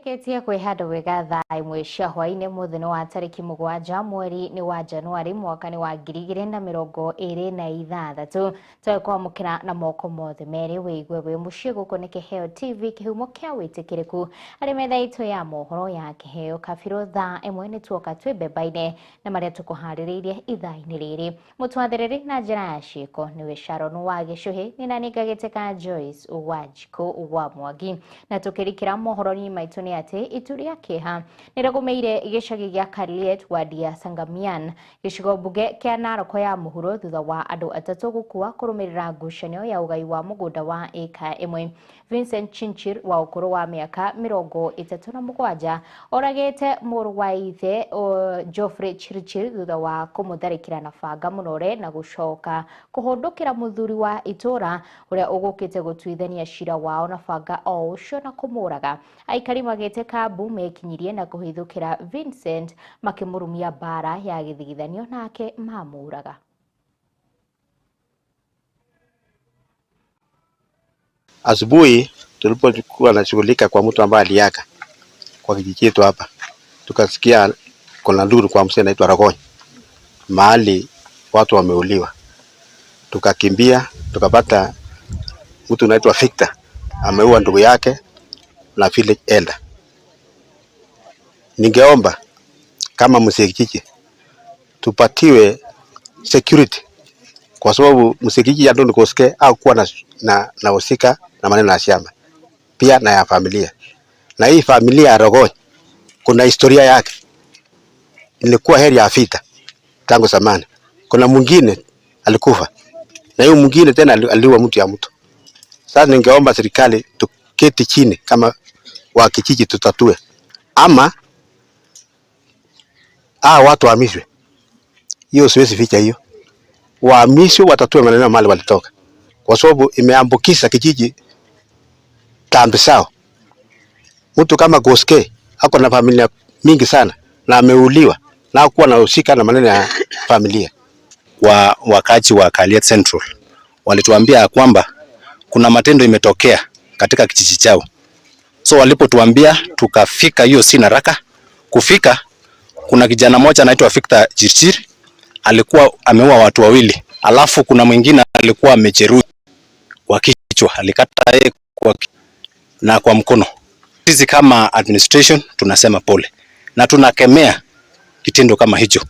Tureketie kwihanda wega thaa imwe cia hwaini muthenya wa tariki 7 mweri ni wa Januari mwaka ni wa 2026 twekwamukira na moko mothe meri wigwe wi mucie guku ni Kiheo TV kihumo kia witikiriku ari metha itu ya mohoro ya Kiheo kabiro thaa imwe ni tuoka twibembaine na maria tukuhaririirie ithaa-ini riri mutwathiriri na njira ya ciiko ni we Sharon wa Gicuhi ni nani Ngagiteka Joyce Wanjiku wa Mwangi na tukirikira mohoro ni maitu ni ati ituria kiha niragumeire gicagi gia Kariet wadi ya Sangamian gicigo bunge kia Narok ya muhuro thutha wa andu atatu gukua kurumirira ngucanio ya ugai wa mugunda wa eka imwe. Vincent Chinchir wa ukuru wa miaka 37 oragete muru wa ithe Geoffrey Chirchir thutha wa kumutharikira na banga munore na gucoka kuhundukira muthuri wa itura uria ugukite gutwithania cira wao na banga o ucio na kumuraga. Aikari magete Kambu mekinyirie na kuhithukira Vincent makimurumia bara ya githigithanio nake mamuraga. Asubuhi tulipokuwa nashughulika kwa mtu ambaye aliaga kwa kijiji chetu hapa, tukasikia kuna nduru kwa msee anaitwa Ragony, mahali watu wameuliwa. Tukakimbia tukapata mtu anaitwa Victor ameua ndugu yake na village elder. Ningeomba kama mzee kijiji tupatiwe security, kwa sababu mzee kijiji ya Ndoni Koske au kuwa na usika na maneno ya shamba pia na ya familia. Na hii familia ya Ragony kuna historia yake, ilikuwa heri ya vita tangu zamani. Kuna mwingine alikufa na huyo mwingine tena aliua mtu ya mtu. Sasa ningeomba serikali tuketi chini kama wa kijiji tutatue, ama watu wahamishwe. Hiyo siwezi ficha hiyo. Wahamishwe, watatue maneno mali walitoka, kwa sababu imeambukiza kijiji tambi sao. Mtu kama Koske ako na familia mingi sana na ameuliwa na hakuwa na usika na maneno ya familia. Wakazi wa Kariet Central walituambia kwamba kuna matendo imetokea katika kijiji chao. So walipotuambia tukafika, hiyo si haraka kufika. Kuna kijana mmoja anaitwa Victor Chirchir alikuwa ameua watu wawili, alafu kuna mwingine alikuwa amejeruhi kwa kichwa, alikata yeye na kwa mkono. Sisi kama administration tunasema pole na tunakemea kitendo kama hicho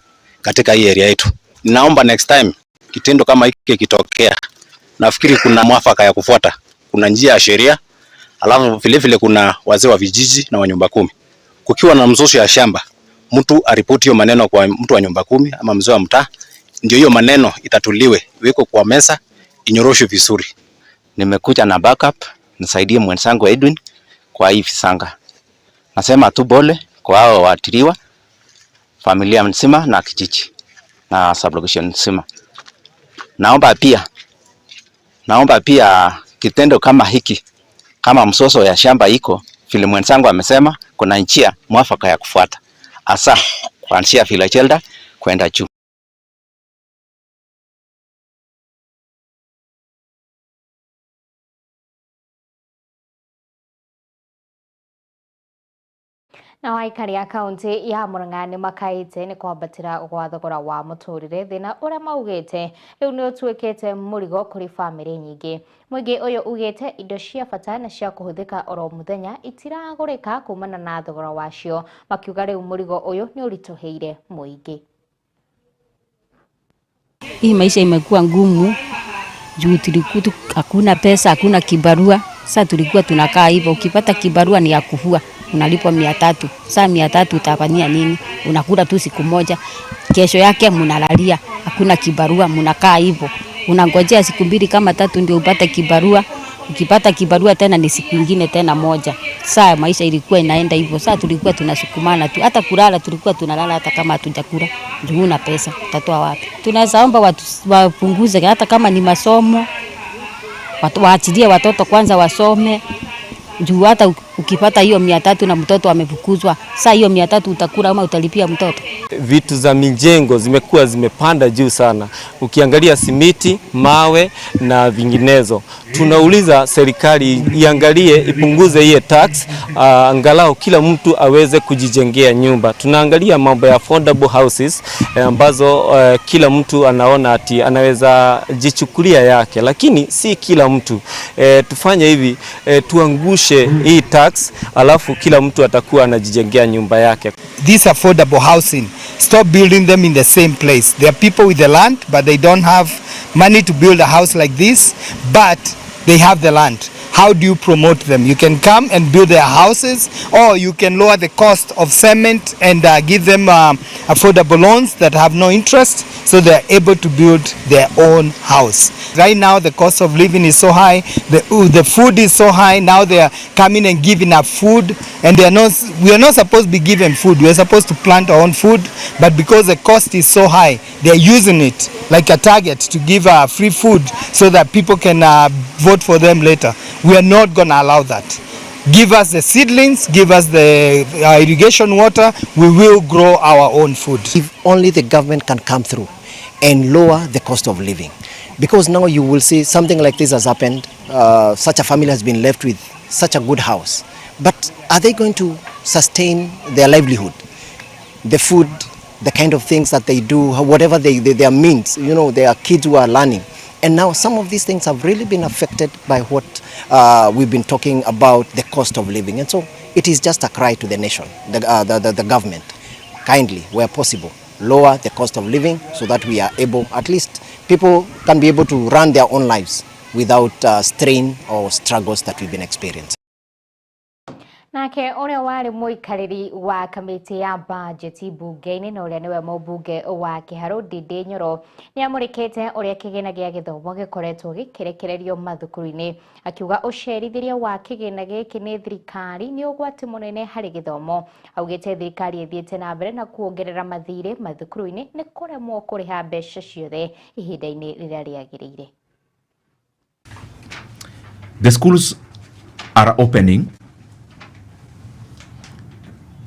katika hii area yetu. Naomba next time kitendo kama hiki kitokea, nafikiri kuna mwafaka ya kufuata, kuna njia ya sheria, alafu vile vile kuna wazee wa vijiji na wa nyumba 10. Kukiwa na mzozo ya shamba, mtu aripoti hiyo maneno kwa mtu wa nyumba 10 ama mzee wa mtaa, ndio hiyo maneno itatuliwe, iweko kwa meza, inyoroshwe vizuri. Nimekuja na backup nisaidie mwenzangu Edwin kwa hii visanga. Nasema tu pole kwa hao waathiriwa, familia mzima na kijiji na sublocation mzima. Naomba pia kitendo kama hiki, kama msoso ya shamba iko vile mwenzangu amesema, kuna njia mwafaka ya kufuata, hasa kuanzia village elder kwenda juu. Na waikari ya kaunti ya Murang'a ni makaite ni kwambatira gwa thogora wa muturire thina uria maugite riu ni utuikite murigo kuri family nyingi. Mwingi uyu ugite indo cia bata na cia kuhuthika oro muthenya itiragurika kumana na thogora wacio, makiuga riu murigo uyu ni urituheire muingi. Hii maisha imekuwa ngumu juu tulikuwa hakuna pesa, hakuna kibarua. Sasa tulikuwa tunakaa hivyo, ukipata kibarua ni ya kufua unalipwa 300. Sasa 300 utafanyia nini? Unakula tu siku moja, kesho yake mnalalia, hakuna kibarua, mnakaa hivyo. Unangojea siku 2 kama 3 ndio upate kibarua. Ukipata kibarua tena ni siku nyingine tena moja. Sasa maisha ilikuwa inaenda hivyo. Sasa tulikuwa tunasukumana tu. Hata kulala tulikuwa tunalala hata kama hatujakula. Juu na pesa tutatoa wapi? Tunaweza omba watu wapunguze hata kama ni masomo. Waachilie watoto kwanza wasome. Juu hata ukipata hiyo 300 na mtoto amefukuzwa, sasa hiyo 300 utakula ama utalipia mtoto? Vitu za mijengo zimekuwa zimepanda juu sana. Ukiangalia simiti, mawe na vinginezo. tunauliza serikali iangalie, ipunguze hiyo tax, angalau kila mtu aweze kujijengea nyumba. Tunaangalia mambo ya affordable houses ambazo kila mtu anaona ati anaweza jichukulia yake, lakini si kila mtu. Tufanye hivi, tuangushe hii tax, alafu kila mtu atakuwa anajijengea nyumba yake. This affordable housing, stop building them in the same place. There are people with the land, but they don't have money to build a house like this, but they have the land. How do you promote them? You can come and build their houses, or you can lower the cost of cement and give them affordable loans that have no interest, so they're able to build their own house. Right now the cost of living is so high, the food is so high. Now they are coming and giving up food, and we are not supposed to be given food. We are supposed to plant our own food, but because the cost is so high, they are using it like a target to give free food so that people can vote for them later. We are not going to allow that. Give us the seedlings, give us the irrigation water, we will grow our own food. If only the government can come through and lower the cost of living. Because now you will see something like this has happened, such a family has been left with such a good house. But are they going to sustain their livelihood? The food, the kind of things that they do, whatever their means, you know, there are kids who are learning. And now some of these things have really been affected by what we've been talking about, the cost of living. And so it is just a cry to the nation, the government, kindly, where possible, lower the cost of living so that we are able, at least people can be able to run their own lives without strain or struggles that we've been experiencing. Nake uria wari muikariri wa kamiti ya budget bunge-ini na uria niwe mubunge wa Kiharu Ndindi Nyoro ni amurikite uria kigina gia githomo gikoretwo gikirekererio mathukuru-ini, akiuga ucerithiria wa kigina giki ni thirikari ni ugwati munene hari githomo. Augite thirikari ithiite na mbere na kuongerera mathire mathukuru-ini ni kuremwo kuriha mbeca ciothe ihinda-ini riria riagiriire. The schools are opening,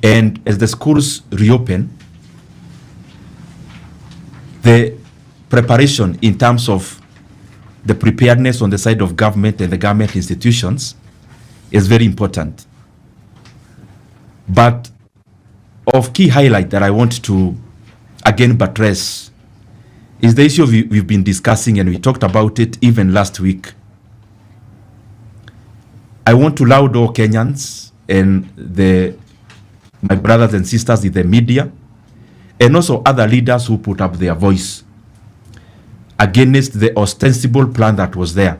and as the schools reopen, the preparation in terms of the preparedness on the side of government and the government institutions is very important. But of key highlight that I want to again buttress is the issue we've been discussing, and we talked about it even last week. I want to laud all Kenyans and my brothers and sisters in the media, and also other leaders who put up their voice against the ostensible plan that was there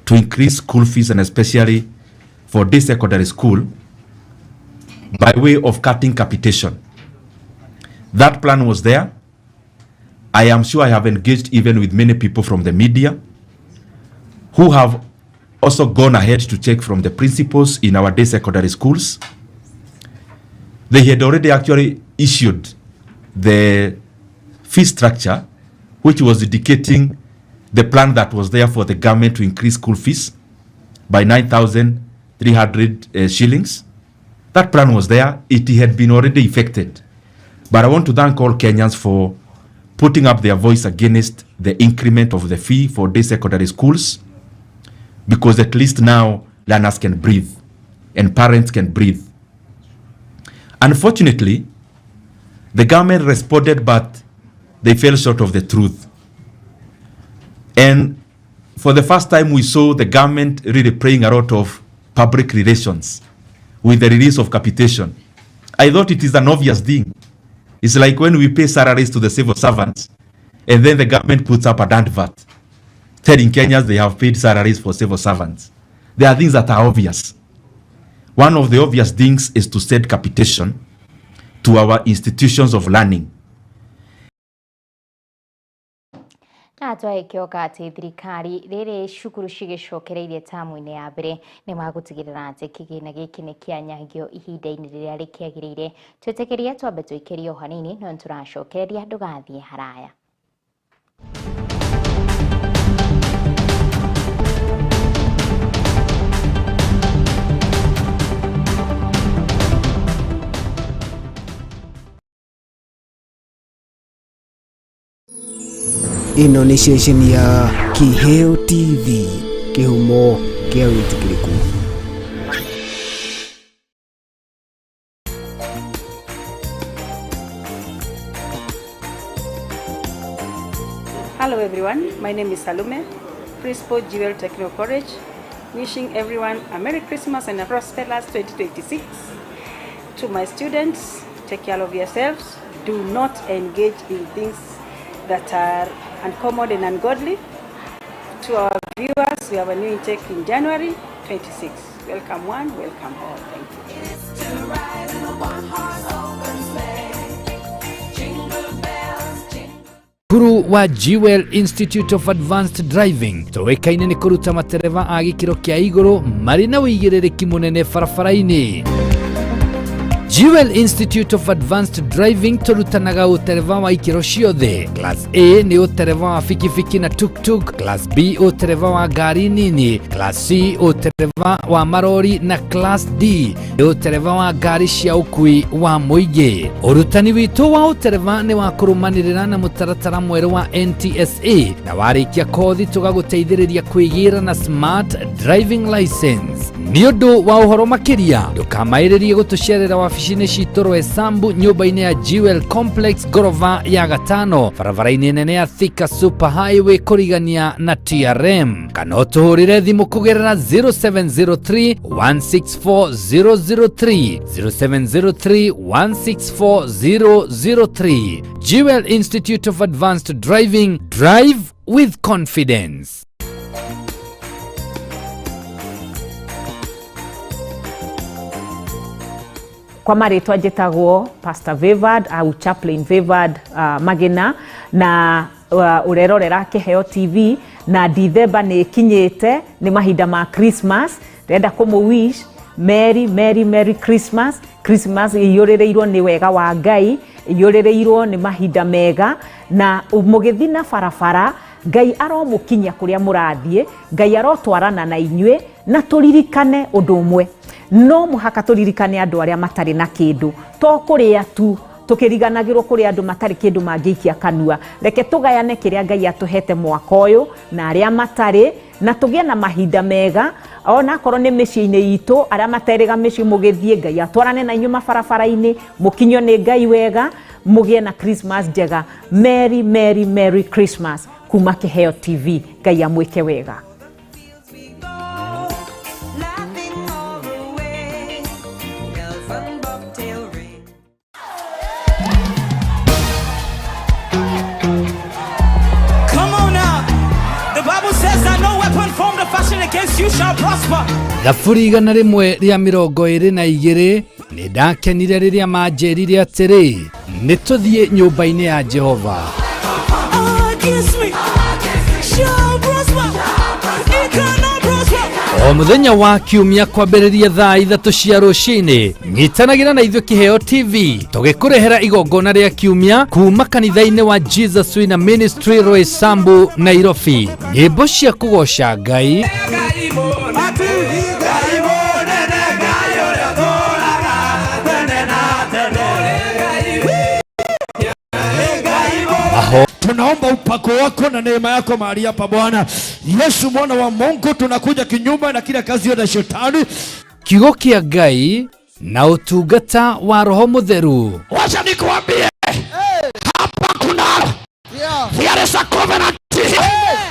to increase school fees, and especially for this secondary school, by way of cutting capitation. That plan was there. I am sure I have engaged even with many people from the media who have also gone ahead to check from the principals in our day secondary schools. They had already actually issued the fee structure, which was indicating the plan that was there for the government to increase school fees by 9,300 shillings. That plan was there. It had been already effected. But I want to thank all Kenyans for putting up their voice against the increment of the fee for day secondary schools, because at least now learners can breathe and parents can breathe. Unfortunately, the government responded, but they fell short of the truth. And for the first time, we saw the government really playing a lot of public relations with the release of capitation. I thought it is an obvious thing. It's like when we pay salaries to the civil servants, and then the government puts up a advert telling Kenyans they have paid salaries for civil servants. There are things that are obvious. One of the obvious things is to set capitation to our institutions of learning. Atwa ikioka ati thirikari riri cukuru cigicokereirie tamu-ini ya mbere ni magutigirira ati kigina giki ni kianyagio ihinda-ini riria rikiagiriire. Twetekeria twambe tuikerio hanini no turacokereria ndugathie haraya. ino ni station ya Kiheo TV, kihumo kia witikiriku. Hello everyone, my name is Salume, Principal Jewel Technical College, wishing everyone a Merry Christmas and a prosperous 2026. To my students, take care of yourselves. Do not engage in things that are uncommon and ungodly. To our viewers, we have a new intake in January 26. Welcome one, welcome all. Thank you. Kuru wa Jewel Institute of Advanced Driving toekaine ni kuruta matereva a gikiro kia iguru mari na uigiririki munene barabara-ini. Jewel Institute of Advanced Driving turutanaga utereva wa ikiro ciothe. Class A ni utereva wa fikifiki na tuk-tuk, Class B utereva wa gari nini, Class C utereva wa marori na Class D ni utereva wa gari cia ukui wa muingi. Urutani witu wa utereva ni wa kurumanirira na mutaratara mweru wa NTSA na warikia kothi tugaguteithiriria kwigira na smart driving license. Ni undu wa uhoro makiria ndukamairirie gutucerera wabici-ini citu Rwesambu nyumba-ini ya Jewel Complex gorofa ya gatano barabara-ini nene ya Thika Super Highway kurigania na TRM kana utuhurire thimu kugerera 0703 164003 0703 164003. Jewel Institute of Advanced Driving, drive with confidence. Kwa maritwa njitagwo Pastor Vivard au Chaplain Vivard Magina na urerorera Kiheo TV na Dithemba ni kinyite ni mahinda ma Christmas renda kumu wish Merry Christmas. Christmas iyurireirwo ni wega wa Ngai, iyurireirwo ni mahinda mega na mugithi na barabara Ngai aromukinya kuria murathie, Ngai arotwarana na inyue na turirikane undu umwe. No muhaka turirikane andu aria matari na kindu to kuria tu tukiriganagirwo kuri andu matari kindu mangiikia kanua. Reke tugayane kiria Ngai atuhete mwaka uyu na aria matari na tugie na mahinda mega ona korwo ni micii-ini itu aria materiga micii mugithie Ngai atwarane na inyuma barabara-ini mukinyo ni Ngai wega mugie na Christmas njega. Merry Christmas kuma Kiheo TV. Ngai amwike wega. Thaburi igana rimwe ria 22 ni ndakenire riria manjerire atiri ni tuthie nyumba-ini ya Jehova. O muthenya wa kiumia kwambiriria thaa 3 cia ruciini nyitanagira na ithuĩ Kiheo TV tugikurehera igongona ria kiumia kuma kanitha-ini wa Jesus Winner Ministry Rwesambu Nairobi. Nyĩmbo cia kugoca Ngai, tunaomba upako wako na neema yako mahali hapa Bwana Yesu mwana wa Mungu. Tunakuja kinyume na kila kazi ya shetani, kiugo kia Ngai na utungata wa Roho Mutheru. Wacha nikuambie hapa kuna there is a covenant here.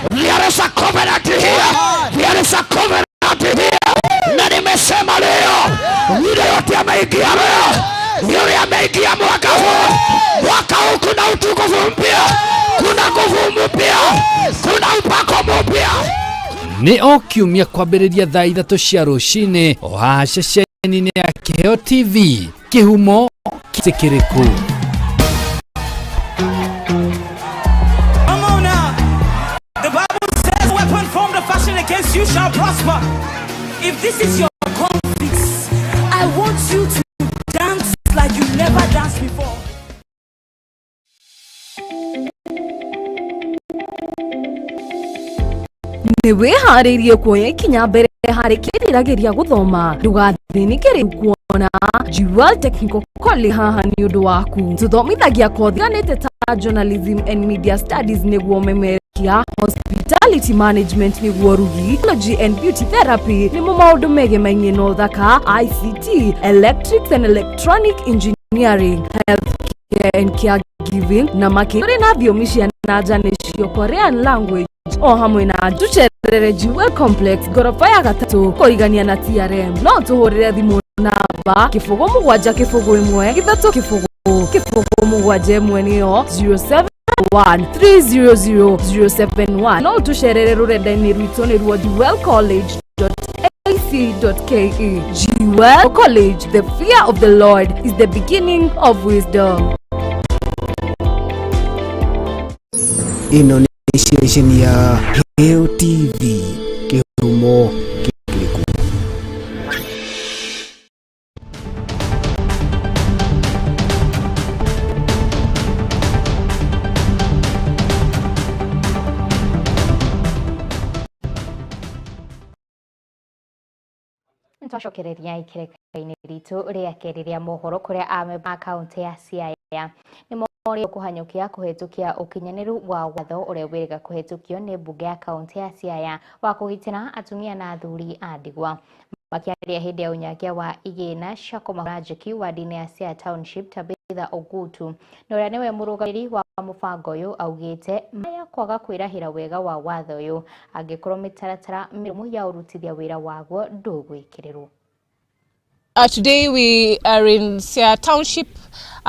There is a covenant here. There is a covenant here. Na nimesema leo yule yote ameingia leo, yule ameingia mwaka huu kuna utukufu mpya, kuna nguvu mpya, kuna upako mpya. Ni o kiumia kwambiriria thaa 3 cia ruciini o haha ceceni-ini ya Kiheo TV, kihumo kitikiriku. Against you shall prosper. If this is your confidence, I want you to dance like you never danced before. Niwe haririe kuoya ikinya mbere hari kiriragiria guthoma ndugathinike riu na Jewel Technical College haha ni undu waku tuthomithagia kothi ganite ta journalism and media studies niguo memerekia hospitality management niguo rugi technology and beauty therapy ni maundu mege maingi no thaka ICT electrics and electronic engineering healthcare and caregiving na makiri na biomishia na janisho Korean language o hamwe na tucherere Jewel Complex gorofa ya gatatu korigania na TRM no tuhurire thimu namba kifugo mugwanja kifugo imwe githatu kifugo mugwanja imwe niyo 0713000071 no tucherere rurenda-ini rwitu ni ruo jewelcollege.ac.ke. Jewel College, the fear of the Lord is the beginning of wisdom. Ino ni station ya Kiheo TV Kihumo Kikiliku. Twacokereria ikereka-ini ritu ria keri ria mohoro kuria amemba akaunti ya Siaya ni morio kuhanyukia kuhetukia ukinyaniru wa watho uria wiriga kuhetukio ni mbunge ya kaunti ya Siaya wa kugitira atumia na athuri a ndigwa makiaria hindi ya unyagia wa igina Shako Marajiki wa dini ya Siaya Township Tabitha Ogutu na uria niwe murugamiri wa mubango uyu augite maya kwaga kwirahira wega wa watho uyu angikorwo mitaratara mirumu ya urutithia wira waguo ndugwikirirwo. Today we are in Siaya Township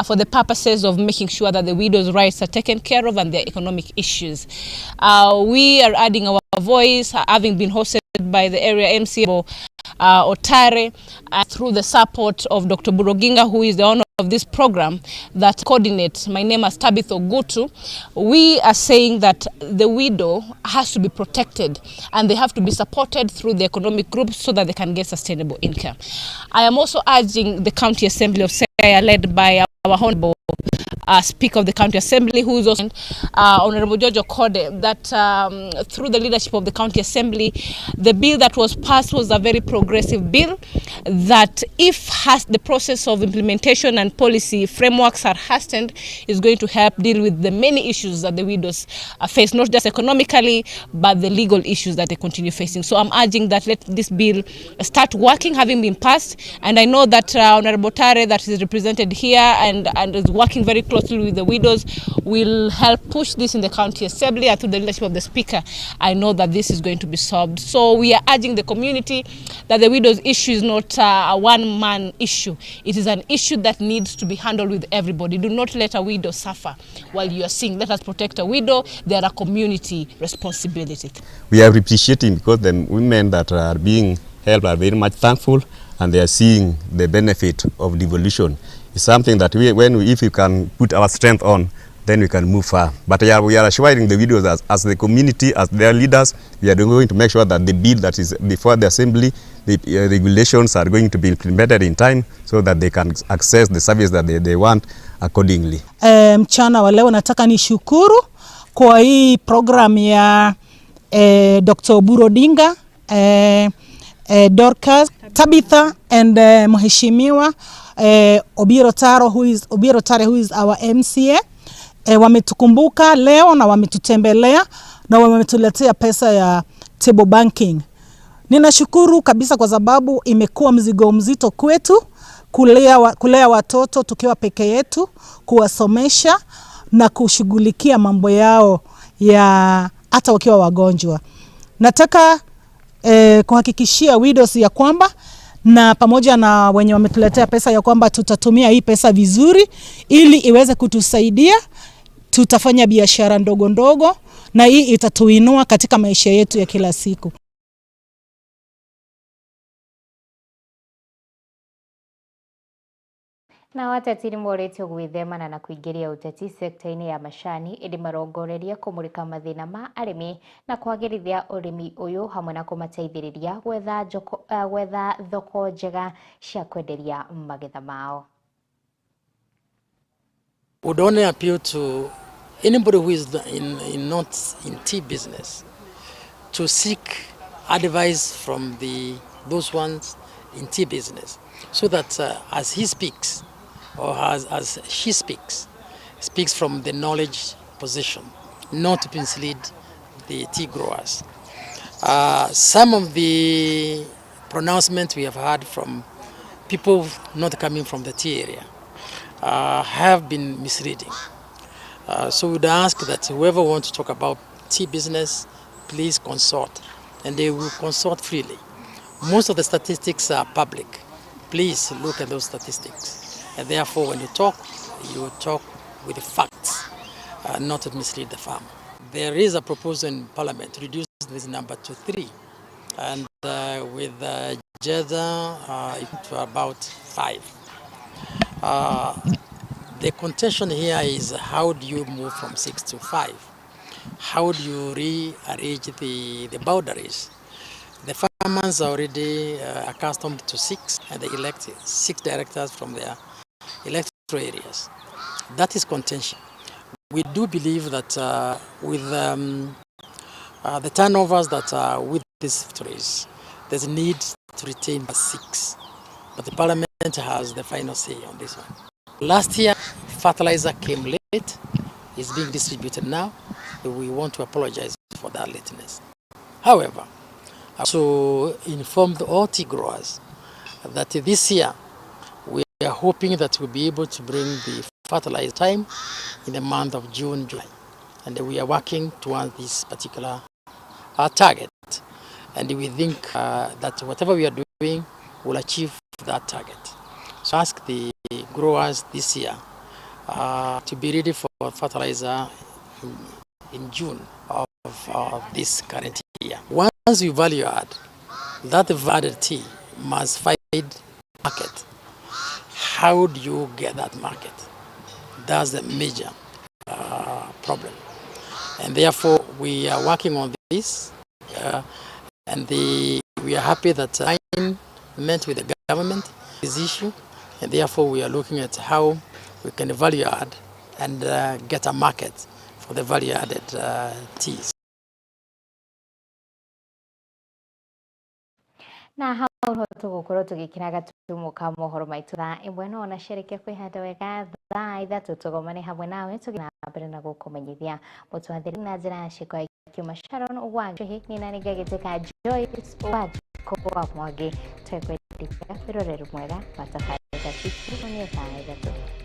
for the purposes of making sure that the widows' rights are taken care of and their economic issues. We are adding our voice, having been hosted by the area MCA Otare, through the support of Dr. Buroginga, who is the owner of this program that coordinates. My name is Tabitha Ogutu. We are saying that the widow has to be protected and they have to be supported through the economic groups so that they can get sustainable income. I am also urging the County Assembly of Siaya, led by our Honorable Speaker of the County Assembly, who is also Honorable Jojo Kode, that through the leadership of the County Assembly, the bill that was passed was a very progressive bill that, if the process of implementation and policy frameworks are hastened, is going to help deal with the many issues that the widows face, not just economically, but the legal issues that they continue facing. So I'm urging that let this bill start working, having been passed, and I know that Honorable Tare, that is represented here and is working very closely with the widows, will help push this in the County Assembly, and through the leadership of the Speaker, I know that this is going to be solved. So we are urging the community that the widows' issue is not a one-man issue. It is an issue that needs to be handled with everybody. Do not let a widow suffer while you are seeing. Let us protect a widow. They are a community responsibility. We are appreciating because the women that are being helped are very much thankful, and they are seeing the benefit of devolution. It's something that if we can put our strength on, then we can move far. But we are assuring the widows as the community, as their leaders, we are going to make sure that the bill that is before the Assembly, the regulations are going to be implemented in time so that they can access the service that they want accordingly. Mchana wa leo nataka nishukuru kwa hii program ya Dr. Burodinga, Dorcas, Tabitha and Mheshimiwa Obiero Tare, who is our MCA. Wametukumbuka leo na wametutembelea na wametuletea pesa ya table banking. Ninashukuru kabisa kwa sababu imekuwa mzigo mzito kwetu kulea watoto tukiwa peke yetu, kuwasomesha na kushughulikia mambo yao ya hata wakiwa wagonjwa. Nataka kuhakikishia widows ya kwamba na pamoja na wenye wametuletea pesa ya kwamba tutatumia hii pesa vizuri ili iweze kutusaidia. Tutafanya biashara ndogo ndogo na hii itatuinua katika maisha yetu ya kila siku. Na watatiri moretio gwithemana na kuingiria uteti sekta-ini ya macani ili marongoreria kumurika mathina ma arimi na kwagirithia urimi uyu hamwe na kumateithiriria gwetha thoko njega cia kwenderia magetha mao. Would only appeal to anybody who is not in tea business to seek advice from those ones in tea business, so that as he speaks or as she speaks from the knowledge position, not to mislead the tea growers. Some of the pronouncements we have heard from people not coming from the tea area have been misleading. So we'd ask that whoever wants to talk about tea business, please consult, and they will consult freely. Most of the statistics are public. Please look at those statistics. And therefore, when you talk with the facts, not to mislead the farmer. There is a proposal in Parliament to reduce this number to 3, and with Jeddah to about 5. The contention here is how do you move from 6 to 5? How do you rearrange the boundaries? The farmers are already accustomed to 6, and they elect 6 directors from their electoral areas. That is contention. We do believe that with the turnovers that are with these factories, there's a need to retain 6. But the Parliament has the final say on this one. Last year, fertilizer came late. It's being distributed now. We want to apologize for that lateness. However, I also informed all tea growers that this year we are hoping that we'll be able to bring the fertilizer time in the month of June, July. And we are working towards this particular target. And we think that whatever we are doing will achieve that target. So ask the growers this year to be ready for fertilizer in June of this current year. Once you value add, that value tea must find market. How do you get that market? That's the major problem. And therefore, we are working on this, and we are happy that I met with the government this issue, and therefore we are looking at how we can value add and get a market for the value added teas. Na hau ho tugukorwo tugikiraga tumuka mohoro maitu thaa imwe no na sherekia kwihanda wega thaa ithatu tugomane hamwe nawe tugina mbere na gukumenyithia mutwathiri na njira ciko kiuma Sharon Ugwanjo ni nani gagiteka Joyce kwa Mwangi twekwendithia birorero mwega matafari ga chifu ni thaa ithatu.